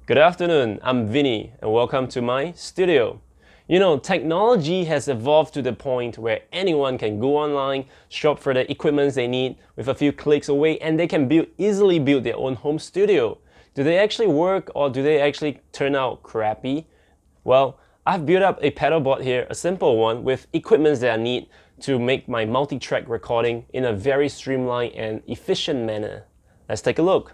Good afternoon, I'm Vinnie and welcome to my studio. You know, technology has evolved to the point where anyone can go online, shop for the equipment they need with a few clicks away, and they can easily build their own home studio. Do they actually work or do they actually turn out crappy? Well, I've built up a pedal board here, a simple one with equipment that I need to make my multi-track recording in a very streamlined and efficient manner. Let's take a look.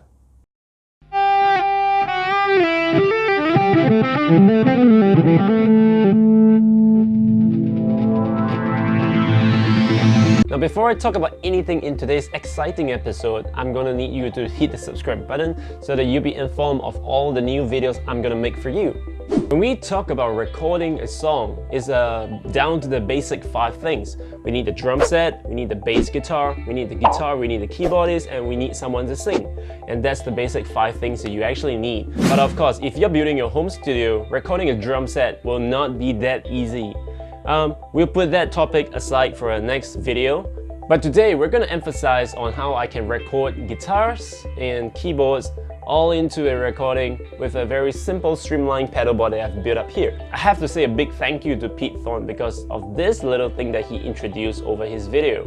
Now before I talk about anything in today's exciting episode, I'm gonna need you to hit the subscribe button so that you'll be informed of all the new videos I'm gonna make for you. When we talk about recording a song, it's down to the basic 5 things. We need the drum set, we need the bass guitar, we need the guitar, we need the keyboardist, and we need someone to sing. And that's the basic 5 things that you actually need. But of course, if you're building your home studio, recording a drum set will not be that easy. We'll put that topic aside for our next video. But today we're going to emphasize on how I can record guitars and keyboards all into a recording with a very simple streamlined pedal board that I've built up here. I have to say a big thank you to Pete Thorne because of this little thing that he introduced over his video.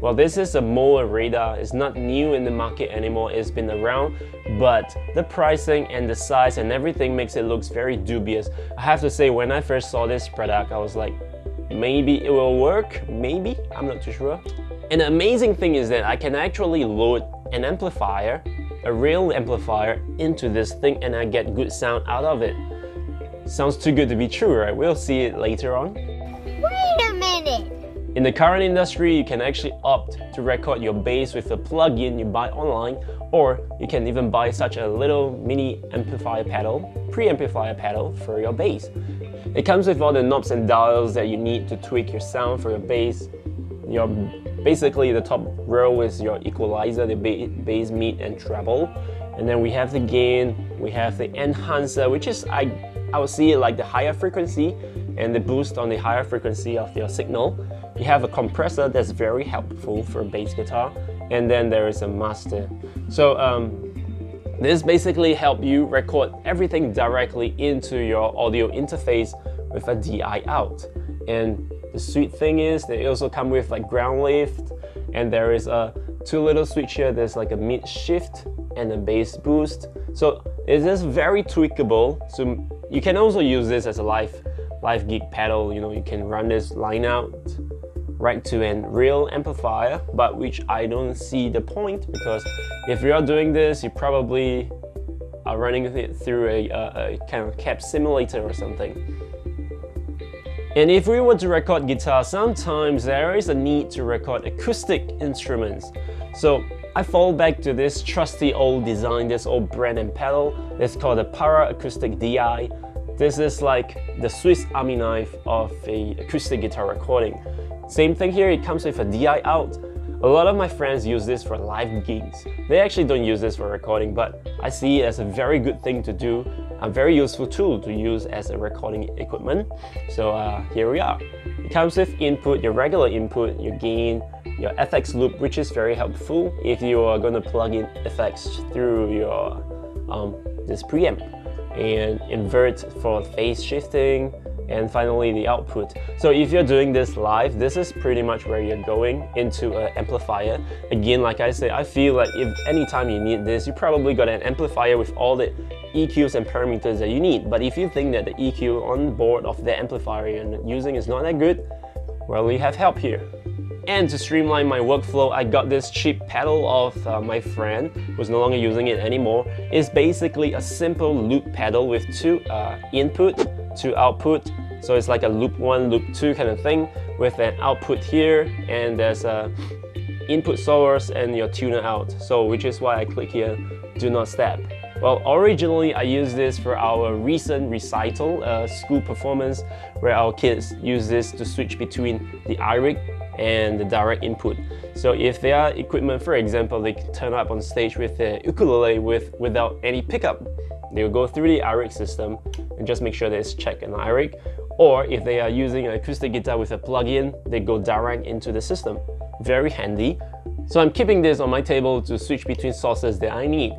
Well, this is a Moa radar. It's not new in the market anymore, it's been around, but the pricing and the size and everything makes it look very dubious. I have to say, when I first saw this product, I was like, maybe it will work, maybe, I'm not too sure. And the amazing thing is that I can actually load an amplifier, a real amplifier, into this thing and I get good sound out of it. Sounds too good to be true, right? We'll see it later on. Wait a minute! In the current industry, you can actually opt to record your bass with a plug-in you buy online, or you can even buy such a little mini amplifier pedal, preamplifier pedal for your bass. It comes with all the knobs and dials that you need to tweak your sound for your bass. Basically, the top row is your equalizer, the bass, mid, and treble. And then we have the gain, we have the enhancer, which is, I would see it like the higher frequency, and the boost on the higher frequency of your signal. You have a compressor that's very helpful for bass guitar, and then there is a master. So this basically helps you record everything directly into your audio interface with a DI out. And the sweet thing is they also come with like ground lift, and there is a 2 little switch here. There's like a mid shift and a bass boost. So it is very tweakable. So you can also use this as a live gig pedal. You know, you can run this line out right to a real amplifier, but which I don't see the point, because if you're doing this, you probably are running it through a kind of cab simulator or something. And if we were to record guitar, sometimes there is a need to record acoustic instruments. So I fall back to this trusty old design, this old brand and pedal. It's called the Para Acoustic DI. This is like the Swiss Army knife of an acoustic guitar recording. Same thing here, it comes with a DI out. A lot of my friends use this for live gigs. They actually don't use this for recording, but I see it as a very good thing to do, a very useful tool to use as a recording equipment. So here we are. It comes with input, your regular input, your gain, your FX loop, which is very helpful if you are going to plug in effects through your this preamp, and invert for phase shifting, and finally the output. So if you're doing this live, this is pretty much where you're going into an amplifier. Again, like I said, I feel like if anytime you need this, you probably got an amplifier with all the EQs and parameters that you need. But if you think that the EQ on board of the amplifier you're using is not that good, well, we have help here. And to streamline my workflow, I got this cheap pedal of my friend who's no longer using it anymore. It's basically a simple loop pedal with 2 input, 2 output. So it's like a loop 1, loop 2 kind of thing with an output here, and there's a input source and your tuner out. So which is why I click here, do not step. Well, originally I used this for our recent recital, school performance, where our kids use this to switch between the iRig and the direct input. So if their equipment, for example, they turn up on stage with the ukulele without any pickup, they'll go through the iRig system and just make sure that it's checked in iRig. Or if they are using an acoustic guitar with a plug-in, they go direct into the system. Very handy. So I'm keeping this on my table to switch between sources that I need.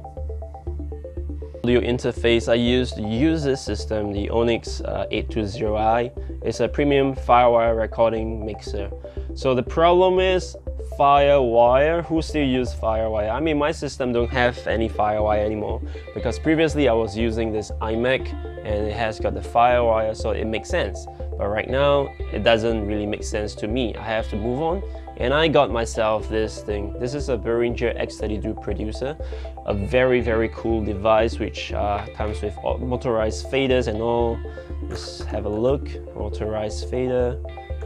Audio interface, I used to use this system, the Onyx 820i. It's a premium Firewire recording mixer. So the problem is Firewire. Who still use Firewire? I mean, my system don't have any Firewire anymore because previously I was using this iMac and it has got the Firewire, so it makes sense. But right now, it doesn't really make sense to me. I have to move on. And I got myself this thing. This is a Behringer X32 producer, a very cool device which comes with motorized faders and all. Just have a look, motorized fader.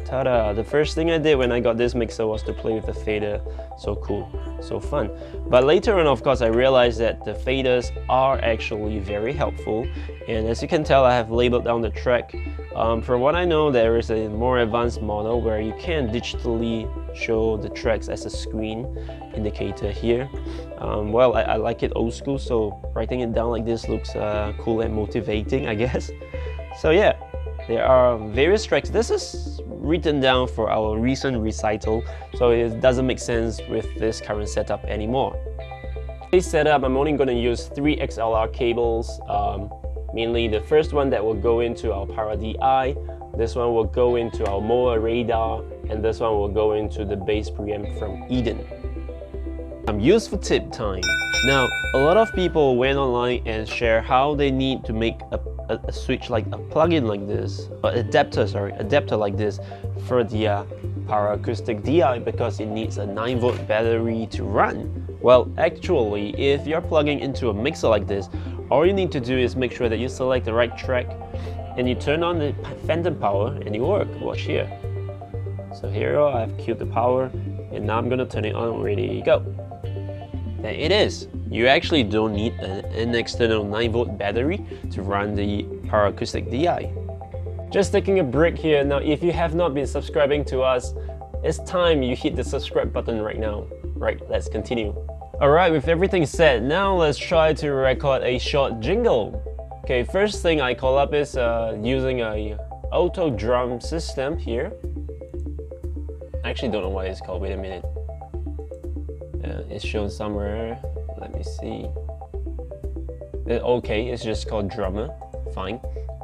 Ta-da! The first thing I did when I got this mixer was to play with the fader. So cool, so fun. But later on, of course, I realized that the faders are actually very helpful. And as you can tell, I have labeled down the track. From what I know, there is a more advanced model where you can digitally show the tracks as a screen indicator here. Well, I like it old school, so writing it down like this looks cool and motivating, I guess. So yeah, there are various tracks. This is written down for our recent recital, so it doesn't make sense with this current setup anymore. This setup, I'm only going to use 3 XLR cables. Mainly the first one that will go into our Para DI, this one will go into our MOA radar, and this one will go into the bass preamp from Eden. Useful tip time. Now, a lot of people went online and share how they need to make a switch, like a plugin like this, or adapter like this for the Para Acoustic DI because it needs a 9-volt battery to run. Well, actually, if you're plugging into a mixer like this, all you need to do is make sure that you select the right track and you turn on the phantom power and it works. Watch here. So here I've cued the power and now I'm gonna turn it on, ready, go. There it is. You actually don't need an external 9-volt battery to run the Para Acoustic DI. Just taking a break here. Now, if you have not been subscribing to us, it's time you hit the subscribe button right now. Right, let's continue. Alright, with everything set, now let's try to record a short jingle. Okay, first thing I call up is using a auto drum system here. I actually don't know what it's called, wait a minute. It's shown somewhere, let me see. Okay, it's just called drummer, fine.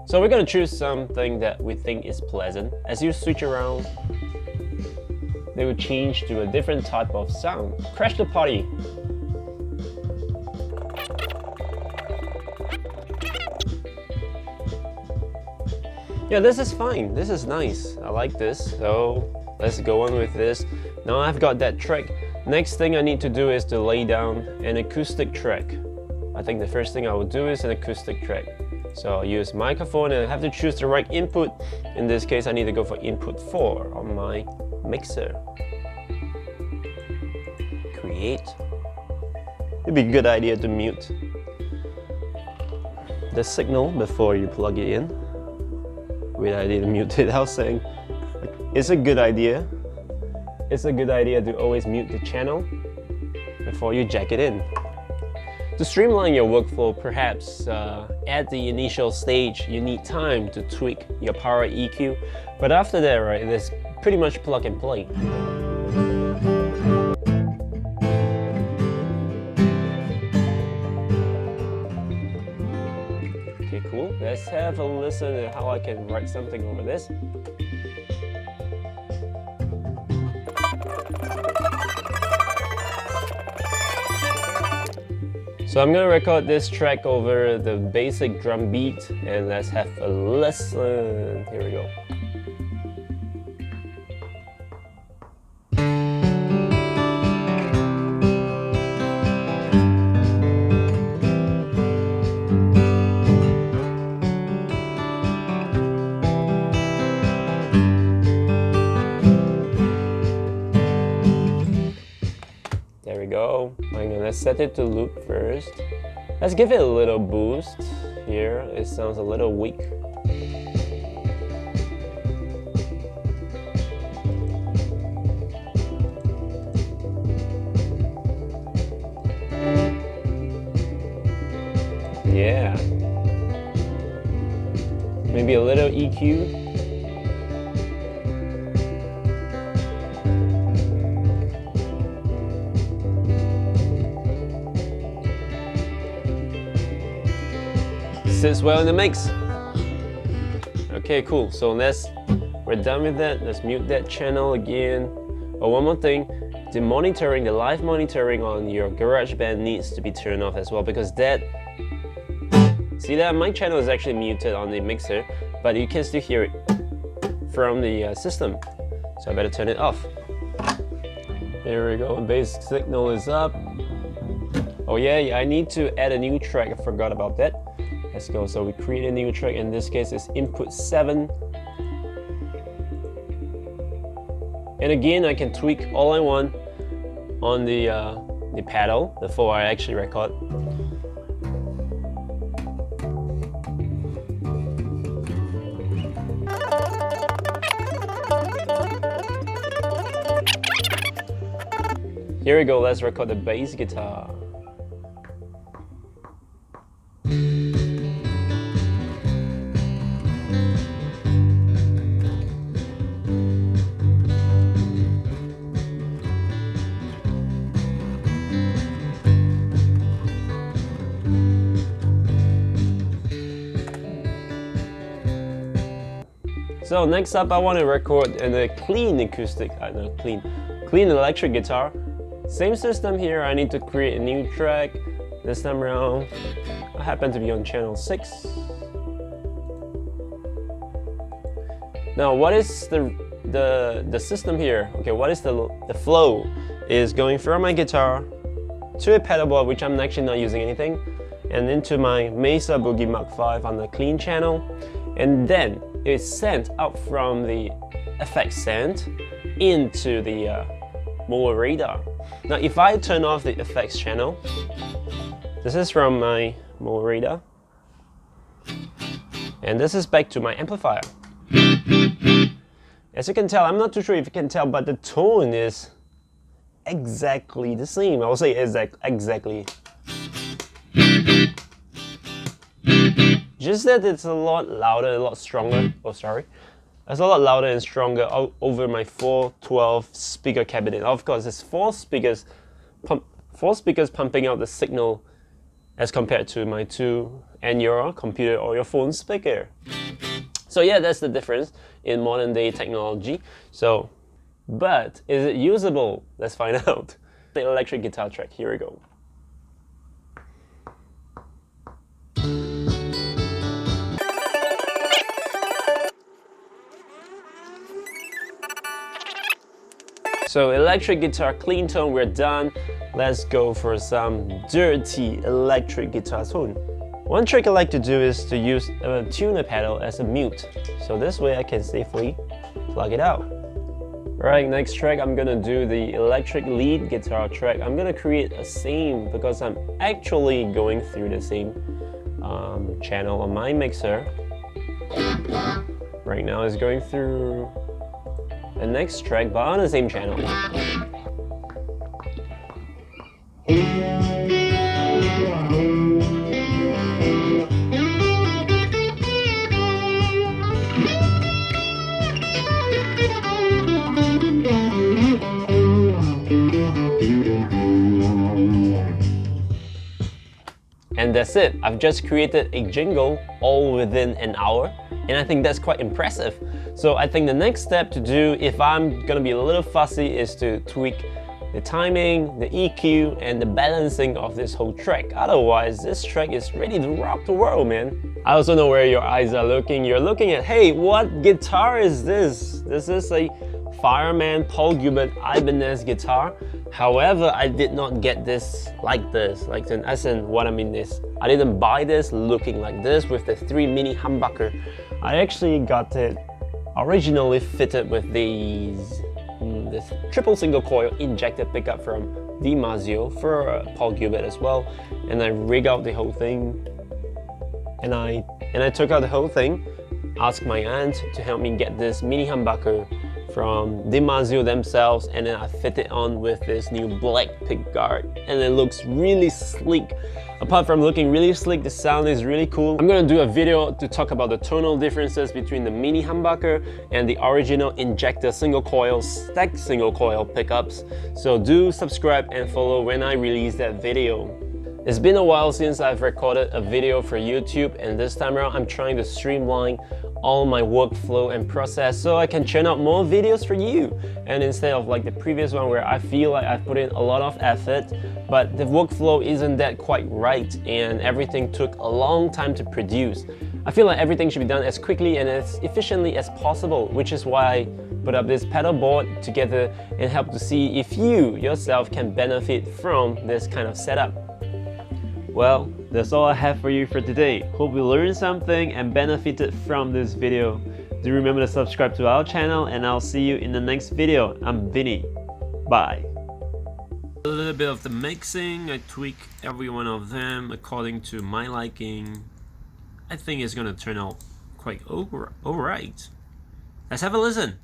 So we're gonna choose something that we think is pleasant. As you switch around, they will change to a different type of sound. Crash the party. Yeah, this is fine. This is nice. I like this. So let's go on with this. Now I've got that track. Next thing I need to do is to lay down an acoustic track. I think the first thing I will do is an acoustic track. So I'll use microphone and I have to choose the right input. In this case, I need to go for input 4 on my mixer. Create. It'd be a good idea to mute the signal before you plug it in. Great idea to mute it. I was saying, it's a good idea. It's a good idea to always mute the channel before you jack it in. To streamline your workflow, perhaps at the initial stage, you need time to tweak your power EQ. But after that, right, it's pretty much plug and play. Okay, cool. Let's have a listen to how I can write something over this. So I'm gonna record this track over the basic drum beat and let's have a listen. Here we go. There we go. I'm gonna set it to loop first. Let's give it a little boost here. It sounds a little weak. Yeah. Maybe a little EQ. sits well in the mix. Okay, cool. So we're done with that. Let's mute that channel again. Oh, one more thing. The live monitoring on your GarageBand needs to be turned off as well, because see that my channel is actually muted on the mixer, but you can still hear it from the system. So I better turn it off. There we go, bass signal is up. Oh yeah, I need to add a new track, I forgot about that. Let's go, so we create a new track, in this case it's input 7. And again, I can tweak all I want on the pedal before I actually record. Here we go, let's record the bass guitar. So next up, I want to record in a clean acoustic, clean electric guitar. Same system here, I need to create a new track. This time around, I happen to be on channel 6. Now, what is the system here? Okay, what is the flow? Is going from my guitar to a pedal board, which I'm actually not using anything, and into my Mesa Boogie Mark V on the clean channel, and then it's sent out from the effects send into the motor radar. Now, if I turn off the effects channel, this is from my motor radar, and this is back to my amplifier. As you can tell, I'm not too sure if you can tell, but the tone is exactly the same. I will say exactly. Just that it's a lot louder, a lot stronger. Oh, sorry. It's a lot louder and stronger over my 412 speaker cabinet. Of course, it's four speakers pumping out the signal as compared to my 2 and your computer or your phone speaker. So yeah, that's the difference in modern day technology. So, but is it usable? Let's find out. The electric guitar track, here we go. So electric guitar, clean tone, we're done. Let's go for some dirty electric guitar tone. One trick I like to do is to use a tuner pedal as a mute. So this way I can safely plug it out. Alright, next track I'm gonna do the electric lead guitar track. I'm gonna create a same because I'm actually going through the same channel on my mixer. Right now it's going through the next track, but on the same channel. And that's it. I've just created a jingle all within an hour, and I think that's quite impressive. So I think the next step to do, if I'm gonna be a little fussy, is to tweak the timing, the EQ, and the balancing of this whole track. Otherwise, this track is ready to rock the world, man. I also know where your eyes are looking. You're looking at, hey, what guitar is this? This is a Fireman Paul Gilbert Ibanez guitar. However, I did not get this like this, as in what I mean is, I didn't buy this looking like this with the 3 mini humbucker. I actually got it originally fitted with this triple single coil injector pickup from DiMarzio for Paul Gilbert as well, and I rig out the whole thing, and I took out the whole thing, asked my aunt to help me get this mini humbucker from DiMarzio themselves, and then I fit it on with this new black pickguard, and it looks really sleek. Apart from looking really sleek, the sound is really cool. I'm gonna do a video to talk about the tonal differences between the mini humbucker and the original injector single coil, stacked single coil pickups. So do subscribe and follow when I release that video. It's been a while since I've recorded a video for YouTube, and this time around I'm trying to streamline all my workflow and process so I can churn out more videos for you. And instead of like the previous one where I feel like I've put in a lot of effort, but the workflow isn't that quite right and everything took a long time to produce. I feel like everything should be done as quickly and as efficiently as possible, which is why I put up this pedal board together and help to see if you yourself can benefit from this kind of setup. Well, that's all I have for you for today. Hope you learned something and benefited from this video. Do remember to subscribe to our channel, and I'll see you in the next video. I'm Vinnie. Bye. A little bit of the mixing, I tweak every one of them according to my liking. I think it's gonna turn out quite alright. Let's have a listen.